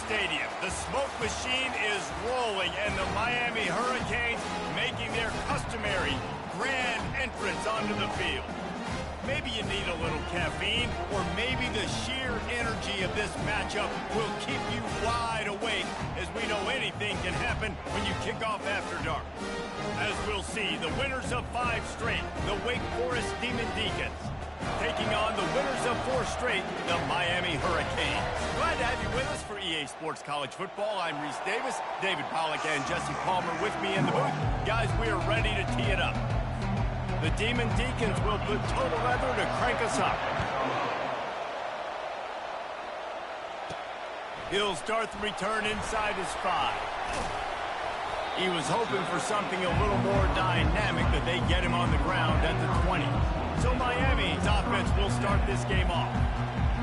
stadium. The smoke machine is rolling, and the Miami Hurricanes making their customary grand entrance onto the field. Maybe you need a little caffeine, or maybe the sheer energy of this matchup will keep you wide awake, as we know anything can happen when you kick off after dark. As we'll see, the winners of 5 straight, the Wake Forest Demon Deacons, taking on the winners of 4 straight, the Miami Hurricanes. Glad to have you with us for EA Sports College Football. I'm Reese Davis, David Pollack, and Jesse Palmer with me in the booth. Guys, we are ready to tee it up. The Demon Deacons will put total leather to crank us up. He'll start the return inside his 5. He was hoping for something a little more dynamic, but they get him on the ground at the 20. So Miami's offense will start this game off.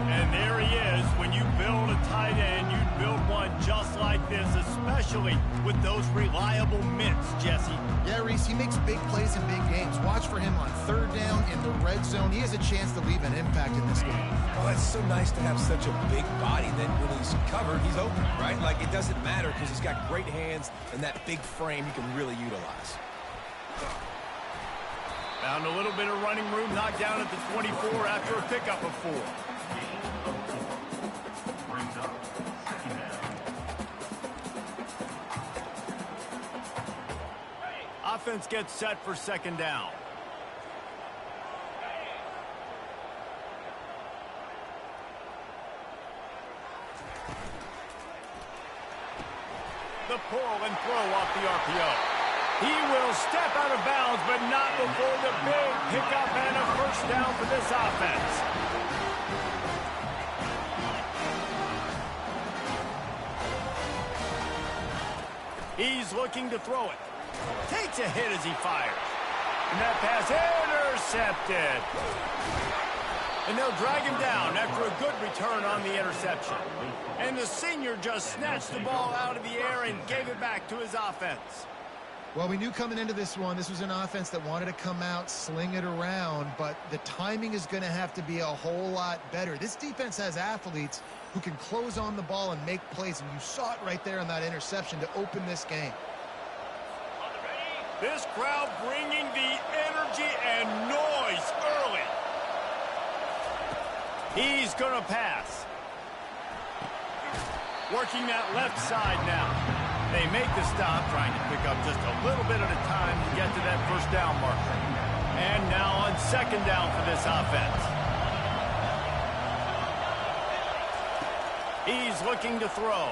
And there he is. When you build a tight end, you build one just like this, especially with those reliable mitts, Jesse. Yeah, Reese, he makes big plays in big games. Watch for him on 3rd down in the red zone. He has a chance to leave an impact in this game. Oh, it's so nice to have such a big body that when he's covered, he's open, right? Like, it doesn't matter because he's got great hands and that big frame he can really utilize. Found a little bit of running room, knocked down at the 24 after a pickup of 4. Offense gets set for 2nd down. The pull and throw off the RPO. He will step out of bounds, but not before the big pickup and a 1st down for this offense. He's looking to throw it. Takes a hit as he fires. And that pass intercepted. And they'll drag him down after a good return on the interception. And the senior just snatched the ball out of the air and gave it back to his offense. Well, we knew coming into this one, this was an offense that wanted to come out, sling it around, but the timing is going to have to be a whole lot better. This defense has athletes who can close on the ball and make plays, and you saw it right there on that interception to open this game. This crowd bringing the energy and noise early. He's going to pass. Working that left side now. They make the stop, trying to pick up just a little bit at a time to get to that 1st down marker. And now on 2nd down for this offense. He's looking to throw.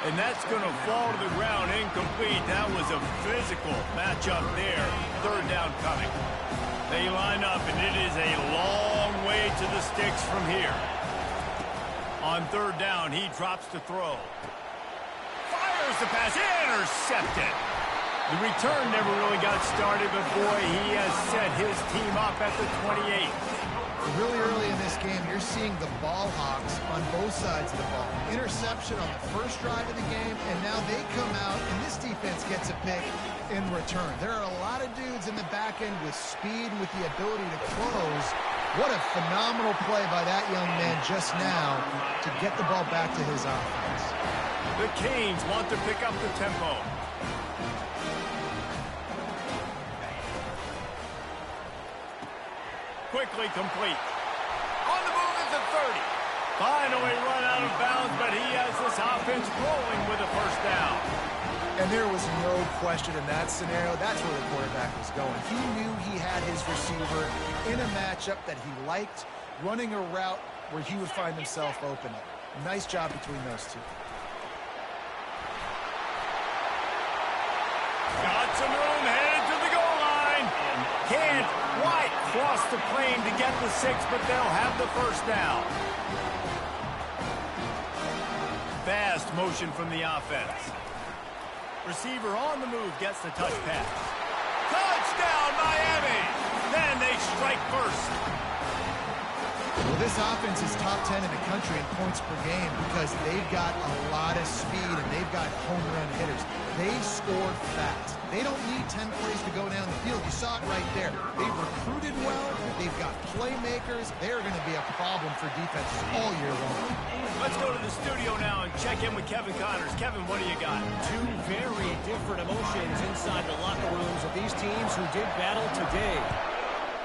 And that's going to fall to the ground incomplete. That was a physical matchup there. 3rd down coming. They line up, and it is a long way to the sticks from here. On 3rd down, he drops to throw. Fires the pass, intercepted. The return never really got started, but boy, he has set his team up at the 28. Really early in this game, you're seeing the ball hawks on both sides of the ball. Interception on the 1st drive of the game, and now they come out, and this defense gets a pick in return. There are a lot of dudes in the back end with speed and with the ability to close. What a phenomenal play by that young man just now to get the ball back to his offense. The Canes want to pick up the tempo. Quickly complete. On the move is the 30. Finally run out of bounds, but he has this offense rolling with a 1st down. And there was no question in that scenario. That's where the quarterback was going. He knew he had his receiver in a matchup that he liked, running a route where he would find himself open. Nice job between those two. Got some room, headed to the goal line. Can't quite cross the plane to get the 6, but they'll have the 1st down. Fast motion from the offense. Receiver on the move gets the touch pass. Touchdown, Miami! Then they strike first. Well, this offense is top 10 in the country in points per game because they've got a lot of speed and they've got home run hitters. They scored fast. They don't need 10 plays to go down the field. You saw it right there. They've recruited well. They've got playmakers. They are going to be a problem for defenses all year long. Let's go to the studio now and check in with Kevin Connors. Kevin, what do you got? Two very different emotions inside the locker rooms of these teams who did battle today.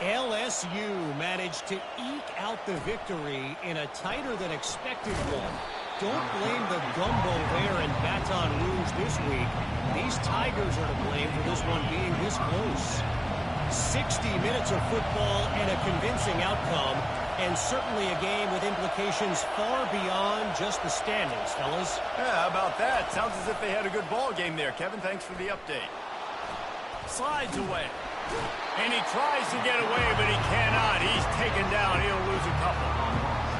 LSU managed to eke out the victory in a tighter than expected one. Don't blame the gumbo there in Baton Rouge this week. These Tigers are to blame for this one being this close. 60 minutes of football and a convincing outcome, and certainly a game with implications far beyond just the standings, fellas. Yeah, how about that? Sounds as if they had a good ball game there. Kevin, thanks for the update. Slides away. And he tries to get away, but he cannot. He's taken down. He'll lose a couple.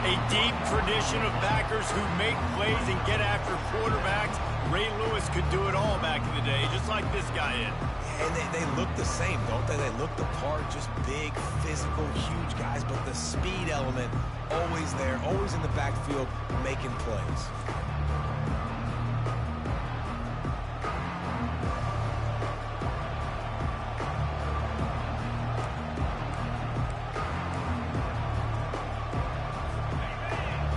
A deep tradition of backers who make plays and get after quarterbacks. Ray Lewis could do it all back in the day, just like this guy is. And they look the same, don't they? They look the part, just big, physical, huge guys, but the speed element always there, always in the backfield, making plays.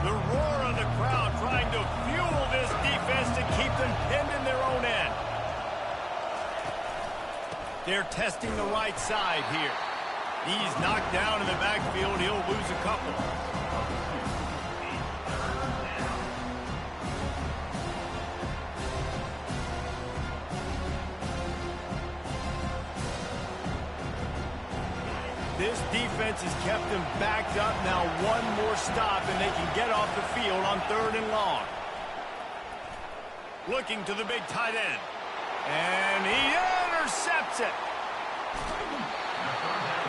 The roar of the crowd trying to fuel this defense to keep them pinned in their own end. They're testing the right side here. He's knocked down in the backfield. He'll lose a couple. This defense has kept them backed up. Now one more stop, and they can get off the field on 3rd and long. Looking to the big tight end. And he intercepts it.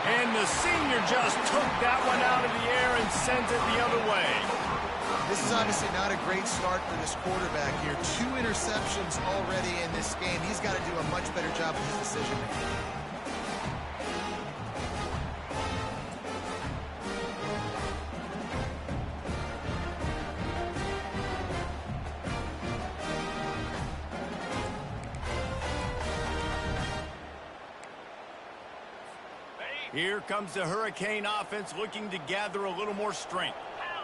And the senior just took that one out of the air and sends it the other way. This is obviously not a great start for this quarterback here. 2 interceptions already in this game. He's got to do a much better job with his decision-making. Here comes the Hurricane offense looking to gather a little more strength.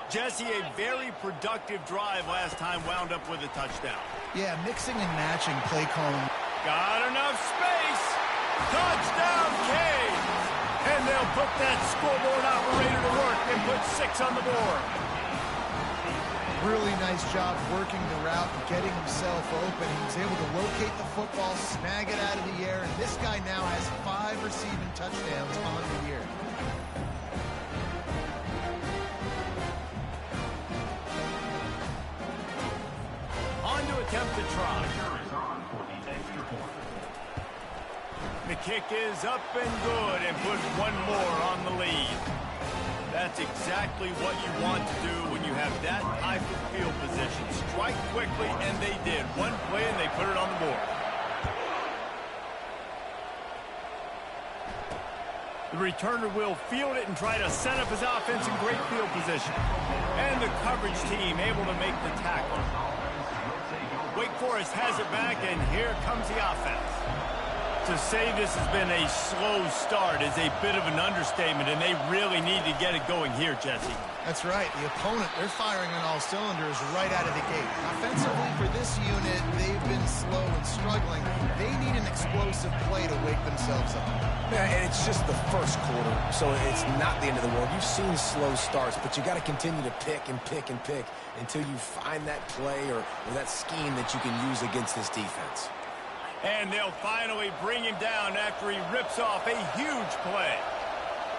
Jesse, a very productive drive last time wound up with a touchdown. Yeah, mixing and matching play calling. Got enough space. Touchdown, Canes. And they'll put that scoreboard operator to work and put 6 on the board. Really nice job working the route and getting himself open. He was able to locate the football, snag it out of the air, and this guy now has 5 receiving touchdowns on the year. On to attempt the try. The kick is up and good and puts one more on the lead. That's exactly what you want to do when you have that type of field position. Strike quickly, and they did. One play, and they put it on the board. The returner will field it and try to set up his offense in great field position. And the coverage team able to make the tackle. Wake Forest has it back, and here comes the offense. To say this has been a slow start is a bit of an understatement, and they really need to get it going here, Jesse. That's right. The opponent, they're firing on all cylinders right out of the gate. Offensively, for this unit, they've been slow and struggling. They need an explosive play to wake themselves up. Yeah, and it's just the first quarter, so it's not the end of the world. You've seen slow starts, but you got to continue to pick and pick and pick until you find that play or that scheme that you can use against this defense. And they'll finally bring him down after he rips off a huge play.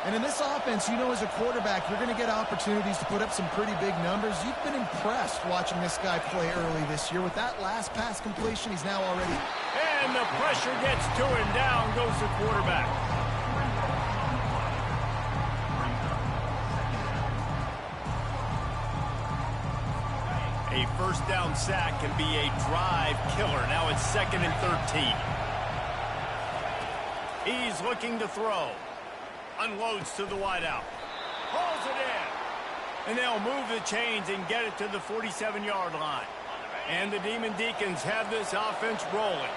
And in this offense, you know, as a quarterback, you're going to get opportunities to put up some pretty big numbers. You've been impressed watching this guy play early this year. With that last pass completion, he's now already... And the pressure gets to him. Down goes the quarterback. A first down sack can be a drive killer. Now it's 2nd and 13. He's looking to throw. Unloads to the wideout. Pulls it in. And they'll move the chains and get it to the 47-yard line. And the Demon Deacons have this offense rolling.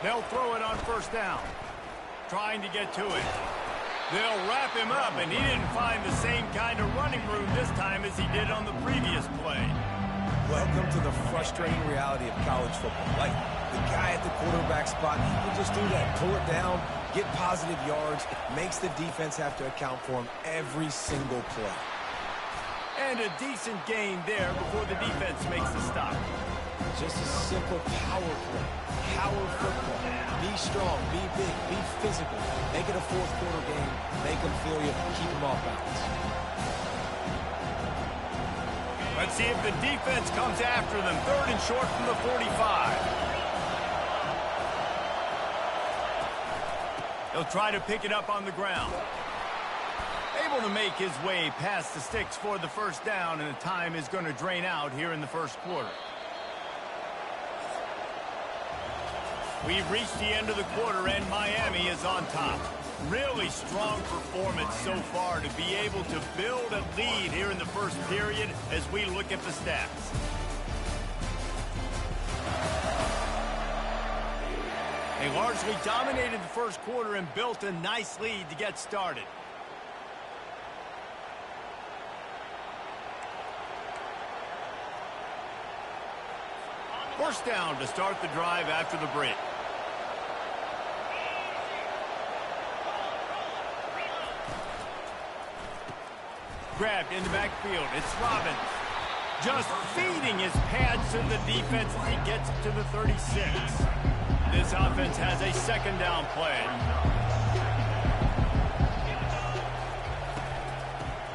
They'll throw it on first down. Trying to get to it. They'll wrap him up, and he didn't find the same kind of running room this time as he did on the previous play. Welcome to the frustrating reality of college football. Like, the guy at the quarterback spot, he can just do that. Pull it down, get positive yards, makes the defense have to account for him every single play. And a decent gain there before the defense makes the stop. Just a simple power play. Power football. Be strong, be big, be physical. Make it a fourth quarter game. Make them feel you, keep them off balance. Let's see if the defense comes after them. 3rd and short from the 45. He'll try to pick it up on the ground. Able to make his way past the sticks for the first down, and the time is going to drain out here in the first quarter. We've reached the end of the quarter, and Miami is on top. Really strong performance so far to be able to build a lead here in the first period as we look at the stats. They largely dominated the first quarter and built a nice lead to get started. First down to start the drive after the break. Grabbed in the backfield. It's Robbins. Just feeding his pads to the defense as he gets to the 36. This offense has a second down play.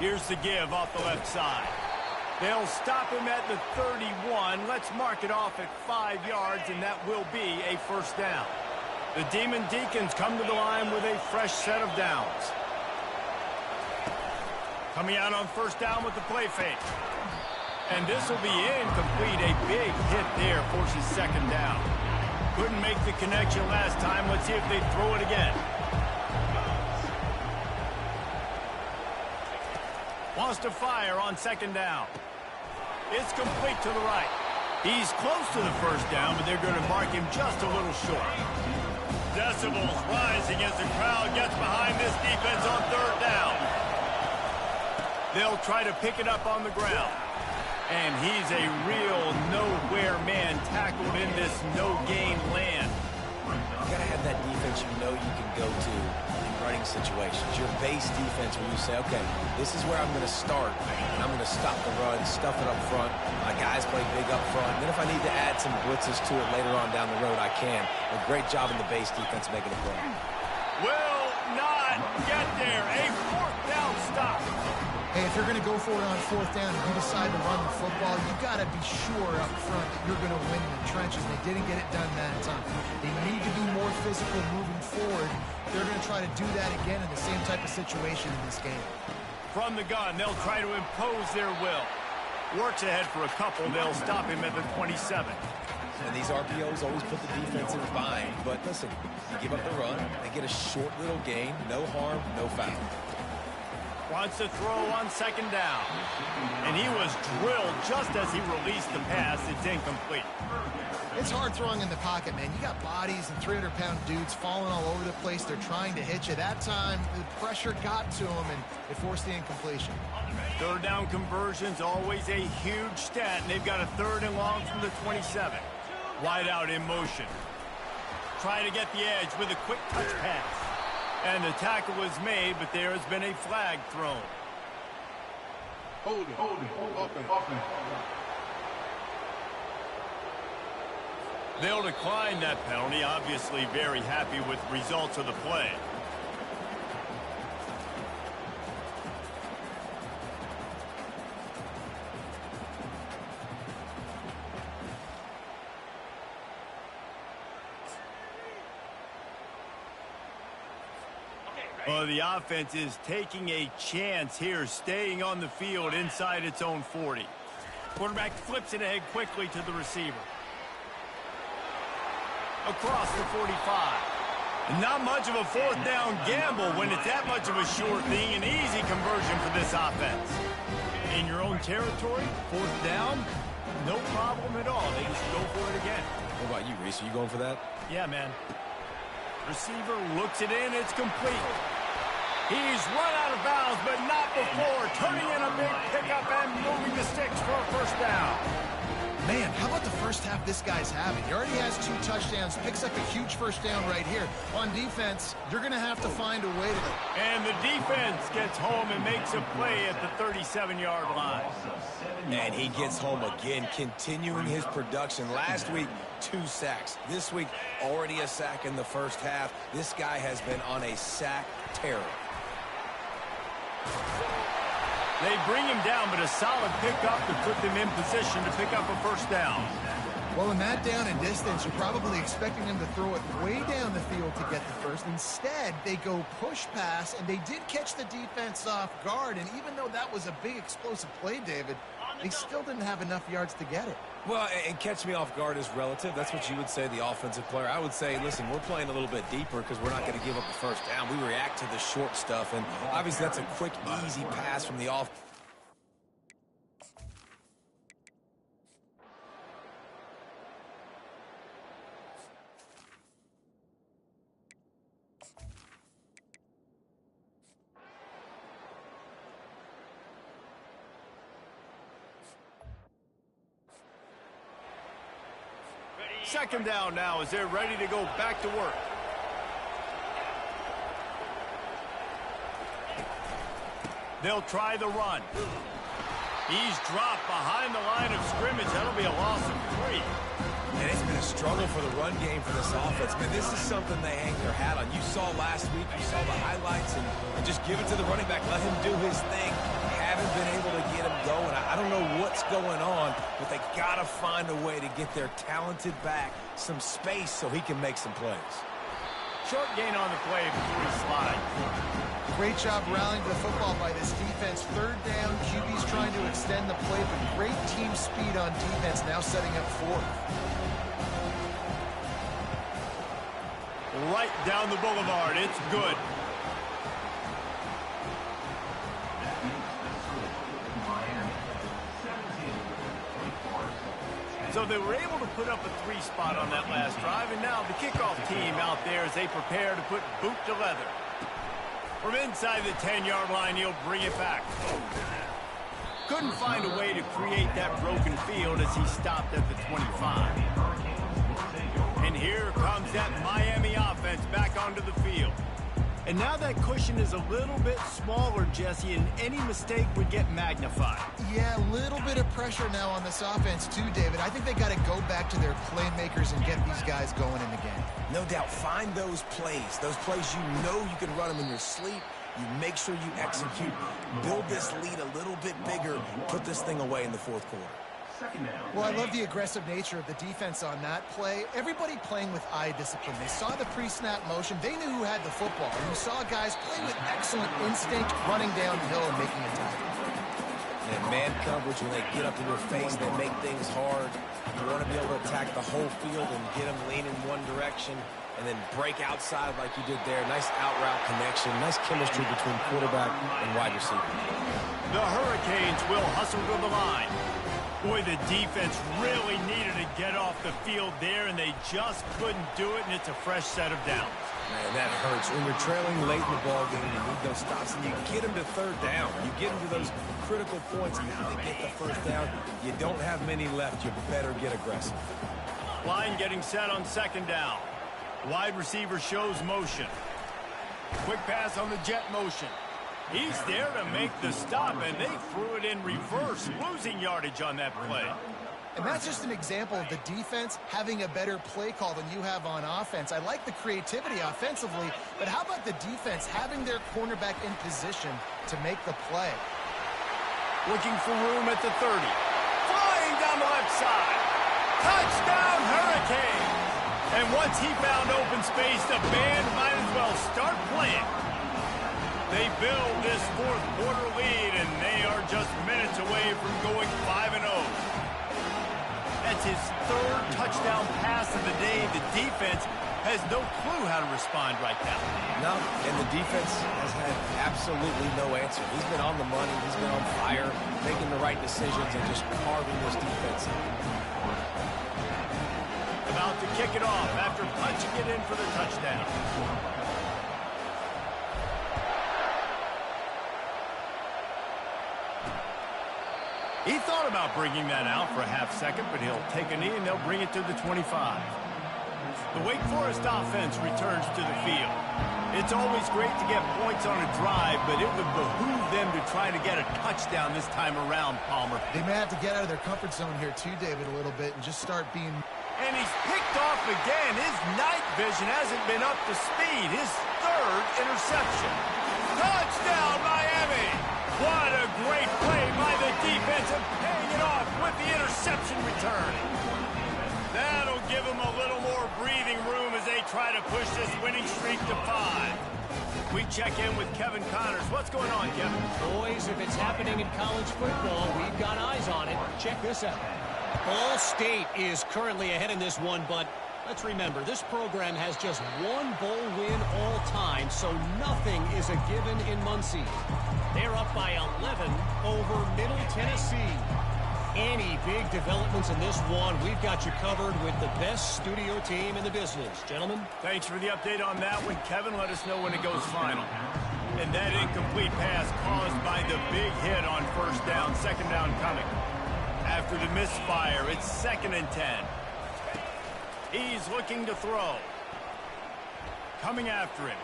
Here's the give off the left side. They'll stop him at the 31. Let's mark it off at 5 yards, and that will be a first down. The Demon Deacons come to the line with a fresh set of downs. Coming out on first down with the play fake. And this will be incomplete. A big hit there forces second down. Couldn't make the connection last time. Let's see if they throw it again. Wants to fire on second down. It's complete to the right. He's close to the first down, but they're going to mark him just a little short. Decibels rising as the crowd gets behind this defense on third down. They'll try to pick it up on the ground. And he's a real nowhere man tackled in this no-gain land. You got to have that defense you know you can go to in running situations. Your base defense where you say, okay, this is where I'm going to start, and I'm going to stop the run, stuff it up front. My guys play big up front. And then if I need to add some blitzes to it later on down the road, I can. A great job in the base defense making a play. Will not get there. A fourth down stop. Hey, if you're going to go for it on fourth down and you decide to run the football, you got to be sure up front that you're going to win in the trenches. They didn't get it done that time. They need to be more physical moving forward. They're going to try to do that again in the same type of situation in this game. From the gun, they'll try to impose their will. Works ahead for a couple. They'll stop him at the 27. And these RPOs always put the defense in a bind. But listen, you give up the run, they get a short little gain, no harm, no foul. Wants to throw on second down. And he was drilled just as he released the pass. It's incomplete. It's hard throwing in the pocket, man. You got bodies and 300-pound dudes falling all over the place. They're trying to hit you. That time, the pressure got to him, and it forced the incompletion. Third down conversion's always a huge stat, and they've got a 3rd and long from the 27. Wide out in motion. Trying to get the edge with a quick touch pass. And the tackle was made, but there has been a flag thrown. Hold it. They'll decline that penalty, obviously very happy with results of the play. Well, the offense is taking a chance here, staying on the field inside its own 40. Quarterback flips it ahead quickly to the receiver. Across the 45. Not much of a fourth down gamble when it's that much of a sure thing. An easy conversion for this offense. In your own territory, fourth down, no problem at all. They just go for it again. What about you, Reese? Are you going for that? Yeah, man. Receiver looks it in. It's complete. He's run out of bounds, but not before. Turning in a big pickup and moving the sticks for a first down. Man, how about the first half this guy's having? He already has 2 touchdowns, picks up a huge first down right here. On defense, you're going to have to find a way to... And the defense gets home and makes a play at the 37-yard line. And he gets home again, continuing his production. Last week, 2 sacks. This week, already a sack in the first half. This guy has been on a sack tear. They bring him down, but a solid pickup to put them in position to pick up a first down. Well, in that down and distance, you're probably expecting them to throw it way down the field to get the first. Instead, they go push pass, and they did catch the defense off guard. And even though that was a big explosive play, David, they still didn't have enough yards to get it. Well, and catch me off guard is relative. That's what you would say, the offensive player. I would say, listen, we're playing a little bit deeper because we're not going to give up the first down. We react to the short stuff, and obviously that's a quick, easy pass from the off. Second down now as they're ready to go back to work. They'll try the run. He's dropped behind the line of scrimmage. That'll be a loss of 3. And it's been a struggle for the run game for this offense. Man, this is something they hang their hat on. You saw last week, you saw the highlights, and just give it to the running back. Let him do his thing. Haven't been able to get him going. I don't know what's going on, but they got to find a way to get their talented back some space so he can make some plays. Short gain on the play before he slides. Great job rallying to the football by this defense. Third down, QB's trying to extend the play, but great team speed on defense, now setting up 4th. Right down the boulevard. It's good. So they were able to put up a 3 spot on that last drive, and now the kickoff team out there as they prepare to put boot to leather. From inside the 10-yard line, he'll bring it back. Couldn't find a way to create that broken field as he stopped at the 25. And here comes that Miami offense back onto the field. And now that cushion is a little bit smaller, Jesse, and any mistake would get magnified. Yeah, a little bit of pressure now on this offense too, David. I think they got to go back to their playmakers and get these guys going in the game. No doubt, find those plays you know you can run them in your sleep. You make sure you execute, build this lead a little bit bigger, put this thing away in the 4th quarter. Well, I love the aggressive nature of the defense on that play. Everybody playing with eye discipline. They saw the pre-snap motion. They knew who had the football. And you saw guys play with excellent instinct, running downhill and making a tackle. And man coverage, when they get up in your face, they make things hard. You want to be able to attack the whole field and get them leaning one direction and then break outside like you did there. Nice out-route connection. Nice chemistry between quarterback and wide receiver. The Hurricanes will hustle to the line. Boy, the defense really needed to get off the field there, and they just couldn't do it, and it's a fresh set of downs. Man, that hurts. When you're trailing late in the ballgame, you need those stops, and you get them to 3rd down. You get them to those critical points. You have to get the 1st down. You don't have many left. You better get aggressive. Line getting set on 2nd down. Wide receiver shows motion. Quick pass on the jet motion. He's there to make the stop, and they threw it in reverse, losing yardage on that play. And that's just an example of the defense having a better play call than you have on offense. I like the creativity offensively, but how about the defense having their cornerback in position to make the play? Looking for room at the 30. Flying down the left side. Touchdown, Hurricanes! And once he found open space, the band might as well start playing. They build this 4th quarter lead, and they are just minutes away from going 5-0. That's his 3rd touchdown pass of the day. The defense has no clue how to respond right now. No, and the defense has had absolutely no answer. He's been on the money. He's been on fire, making the right decisions, and just carving this defense up. The about to kick it off after punching it in for the touchdown. He thought about bringing that out for a half second, but he'll take a knee and they'll bring it to the 25. The Wake Forest offense returns to the field. It's always great to get points on a drive, but it would behoove them to try to get a touchdown this time around, Palmer. They may have to get out of their comfort zone here too, David, a little bit and just start being... And he's picked off again. His night vision hasn't been up to speed. His third interception. Touchdown, Miami! What a great play by the defense and paying it off with the interception return. That'll give them a little more breathing room as they try to push this winning streak to 5. We check in with Kevin Connors. What's going on, Kevin? Boys, if it's happening in college football, we've got eyes on it. Check this out. Ball State is currently ahead in this one, but let's remember, this program has just one bowl win all time, so nothing is a given in Muncie. They're up by 11 over Middle Tennessee. Any big developments in this one, we've got you covered with the best studio team in the business. Gentlemen? Thanks for the update on that one, Kevin. Let us know when it goes final. And that incomplete pass caused by the big hit on first down, second down coming. After the misfire, it's 2nd and 10. He's looking to throw. Coming after him.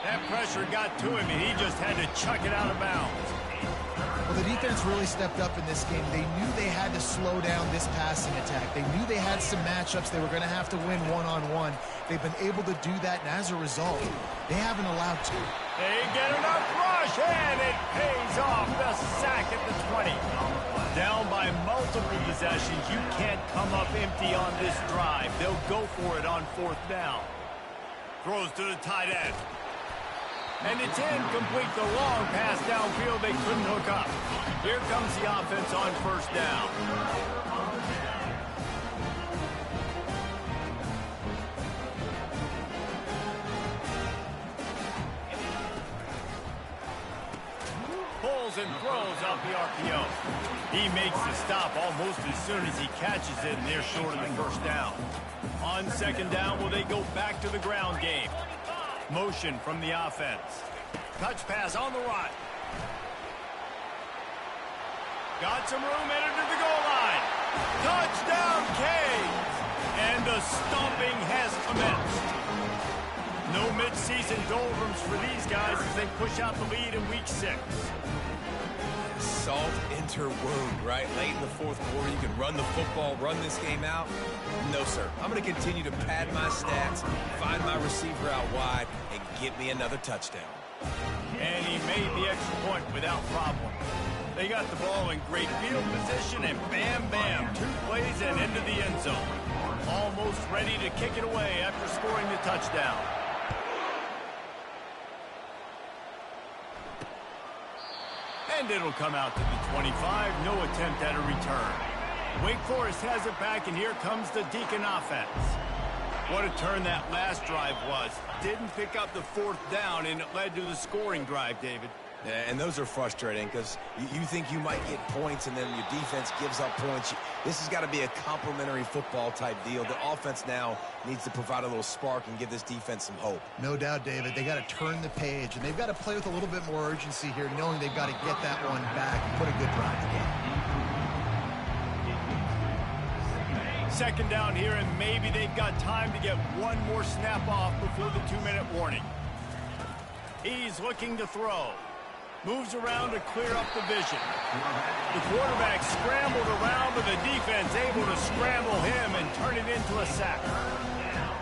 That pressure got to him, and he just had to chuck it out of bounds. Well, the defense really stepped up in this game. They knew they had to slow down this passing attack. They knew they had some matchups they were going to have to win one-on-one. They've been able to do that, and as a result, they haven't allowed to. They get enough rush, and it pays off. The sack at the 20. Down by multiple possessions. You can't come up empty on this drive. They'll go for it on 4th down. Throws to the tight end. And it's incomplete. The long pass downfield they couldn't hook up. Here comes the offense on 1st down. Pulls and throws out the RPO. He makes the stop almost as soon as he catches it, and they're short of the 1st down. On 2nd down, will they go back to the ground game? Motion from the offense. Touch pass on the run. Got some room, entered to the goal line. Touchdown, Canes! And the stomping has commenced. No midseason doldrums for these guys as they push out the lead in week 6. Salt enter wound, right? Late in the 4th quarter, you can run the football, run this game out. No, sir. I'm going to continue to pad my stats, find my receiver out wide, and get me another touchdown. And he made the extra point without problem. They got the ball in great field position, and bam, bam, 2 plays and into the end zone. Almost ready to kick it away after scoring the touchdown. And it'll come out to the 25. No attempt at a return. Wake Forest has it back, and here comes the Deacon offense. What a turn that last drive was. Didn't pick up the 4th down, and it led to the scoring drive, David. Yeah, and those are frustrating because you think you might get points and then your defense gives up points. This has got to be a complementary football type deal. The offense now needs to provide a little spark and give this defense some hope. No doubt, David. They got to turn the page, and they've got to play with a little bit more urgency here, knowing they've got to get that one back and put a good drive together. 2nd down here, and maybe they've got time to get one more snap off before the 2-minute warning. He's looking to throw. Moves around to clear up the vision. The quarterback scrambled around, but the defense able to scramble him and turn it into a sack.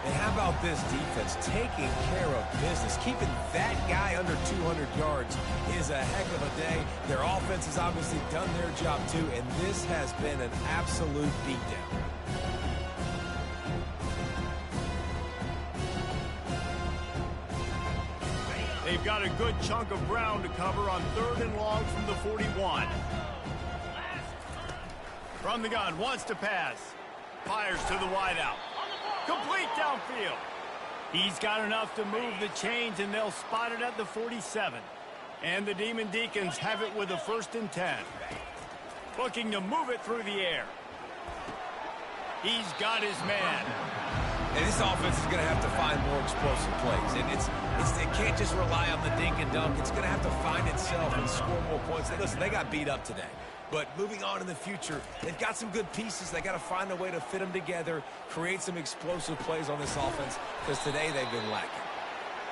And how about this defense taking care of business? Keeping that guy under 200 yards is a heck of a day. Their offense has obviously done their job too, and this has been an absolute beatdown. They've got a good chunk of ground to cover on 3rd and long from the 41. From the gun, wants to pass. Fires to the wideout. Complete downfield. He's got enough to move the chains, and they'll spot it at the 47. And the Demon Deacons have it with a 1st and 10. Looking to move it through the air. He's got his man. And this offense is going to have to find more explosive plays. And it can't just rely on the dink and dunk. It's going to have to find itself and score more points. Listen, they got beat up today. But moving on in the future, they've got some good pieces. They got to find a way to fit them together, create some explosive plays on this offense, because today they've been lacking.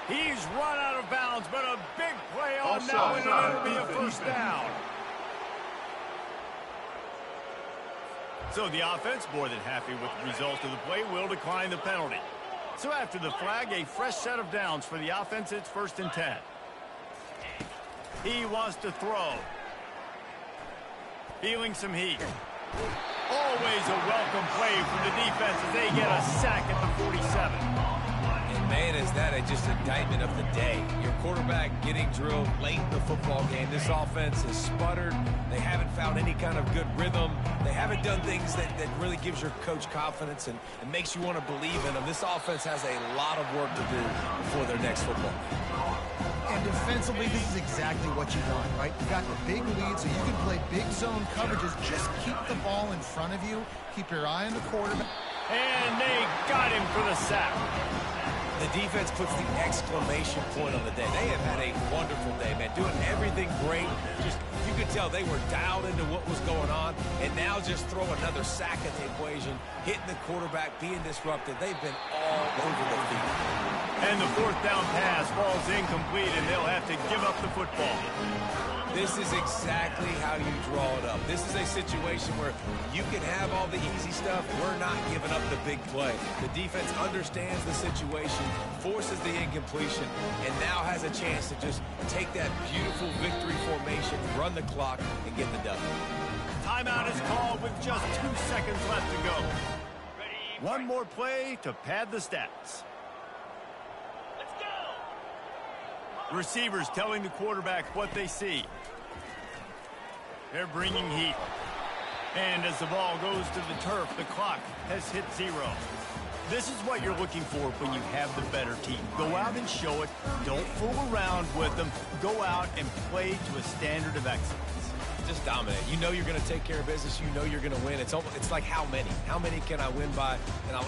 He's run out of bounds, but a big play on that one, and it'll be a first down. So the offense, more than happy with the result of the play, will decline the penalty. So after the flag, a fresh set of downs for the offense. It's 1st and 10. He wants to throw. Feeling some heat. Always a welcome play from the defense as they get a sack at the 47. And man, is that just an indictment of the day. Your quarterback getting drilled late in the football game. This offense has sputtered. They haven't found any kind of good rhythm. They haven't done things that really gives your coach confidence and makes you want to believe in them. This offense has a lot of work to do before their next football game. And defensively, this is exactly what you want, right? You got the big lead, so you can play big zone coverages. Just keep the ball in front of you. Keep your eye on the quarterback. And they got him for the sack. The defense puts the exclamation point on the day. They have had a wonderful day, man. Doing everything great. Just, you could tell they were dialed into what was going on. And now just throw another sack at the equation, hitting the quarterback, being disrupted. They've been all over the field. And the 4th down pass falls incomplete, and they'll have to give up the football. This is exactly how you draw it up. This is a situation where you can have all the easy stuff. We're not giving up the big play. The defense understands the situation, forces the incompletion, and now has a chance to just take that beautiful victory formation, run the clock, and get the W. Timeout is called with just 2 seconds left to go. One more play to pad the stats. Receivers telling the quarterback what they see. They're bringing heat. And as the ball goes to the turf, the clock has hit 0. This is what you're looking for when you have the better team. Go out and show it. Don't fool around with them. Go out and play to a standard of excellence. Just dominate. You know you're going to take care of business. You know you're going to win. It's like how many? How many can I win by? And I like